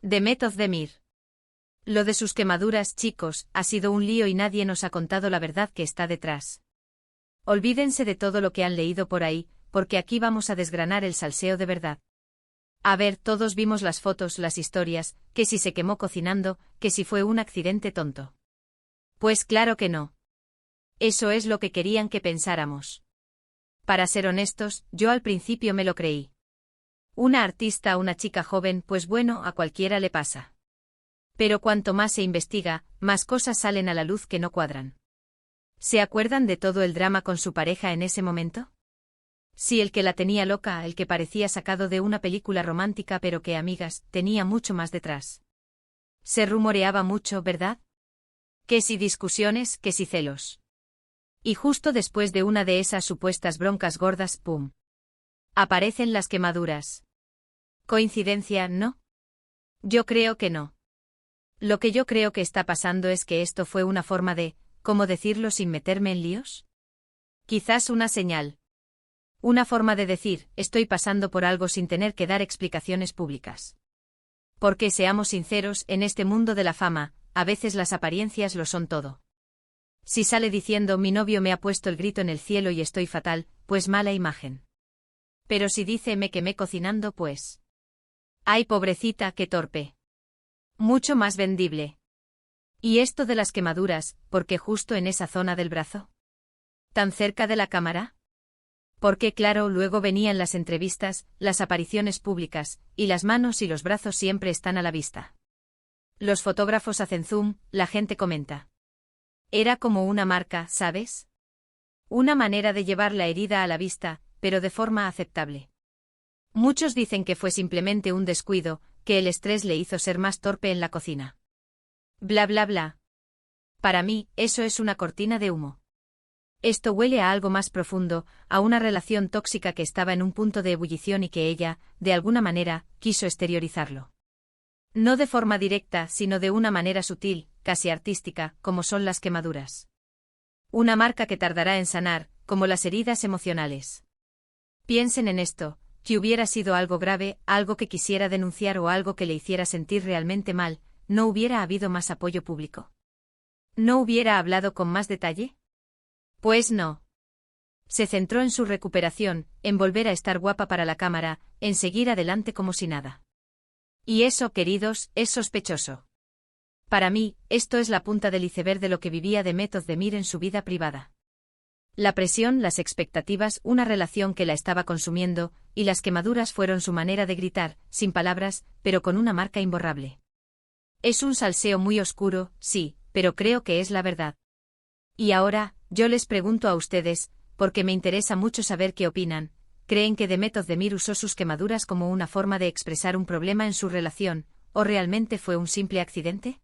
Demet Özdemir. Lo de sus quemaduras, chicos, ha sido un lío y nadie nos ha contado la verdad que está detrás. Olvídense de todo lo que han leído por ahí, porque aquí vamos a desgranar el salseo de verdad. A ver, todos vimos las fotos, las historias, que si se quemó cocinando, que si fue un accidente tonto. Pues claro que no. Eso es lo que querían que pensáramos. Para ser honestos, yo al principio me lo creí. Una artista, una chica joven, pues bueno, a cualquiera le pasa. Pero cuanto más se investiga, más cosas salen a la luz que no cuadran. ¿Se acuerdan de todo el drama con su pareja en ese momento? Sí, el que la tenía loca, el que parecía sacado de una película romántica, pero que, amigas, tenía mucho más detrás. Se rumoreaba mucho, ¿verdad? Que si discusiones, que si celos. Y justo después de una de esas supuestas broncas gordas, ¡pum! Aparecen las quemaduras. ¿Coincidencia, no? Yo creo que no. Lo que yo creo que está pasando es que esto fue una forma de, ¿cómo decirlo sin meterme en líos? Quizás una señal. Una forma de decir, estoy pasando por algo sin tener que dar explicaciones públicas. Porque seamos sinceros, en este mundo de la fama, a veces las apariencias lo son todo. Si sale diciendo mi novio me ha puesto el grito en el cielo y estoy fatal, pues mala imagen. Pero si dice me quemé cocinando, pues... ¡Ay, pobrecita, qué torpe! Mucho más vendible. ¿Y esto de las quemaduras, por qué justo en esa zona del brazo? ¿Tan cerca de la cámara? Porque claro, luego venían las entrevistas, las apariciones públicas, y las manos y los brazos siempre están a la vista. Los fotógrafos hacen zoom, la gente comenta. Era como una marca, ¿sabes? Una manera de llevar la herida a la vista, pero de forma aceptable. Muchos dicen que fue simplemente un descuido, que el estrés le hizo ser más torpe en la cocina. Bla bla bla. Para mí, eso es una cortina de humo. Esto huele a algo más profundo, a una relación tóxica que estaba en un punto de ebullición y que ella, de alguna manera, quiso exteriorizarlo. No de forma directa, sino de una manera sutil, casi artística, como son las quemaduras. Una marca que tardará en sanar, como las heridas emocionales. Piensen en esto, que hubiera sido algo grave, algo que quisiera denunciar o algo que le hiciera sentir realmente mal, ¿no hubiera habido más apoyo público? ¿No hubiera hablado con más detalle? Pues no. Se centró en su recuperación, en volver a estar guapa para la cámara, en seguir adelante como si nada. Y eso, queridos, es sospechoso. Para mí, esto es la punta del iceberg de lo que vivía Demet Özdemir en su vida privada. La presión, las expectativas, una relación que la estaba consumiendo, y las quemaduras fueron su manera de gritar, sin palabras, pero con una marca imborrable. Es un salseo muy oscuro, sí, pero creo que es la verdad. Y ahora, yo les pregunto a ustedes, porque me interesa mucho saber qué opinan, ¿creen que Demet Özdemir usó sus quemaduras como una forma de expresar un problema en su relación, o realmente fue un simple accidente?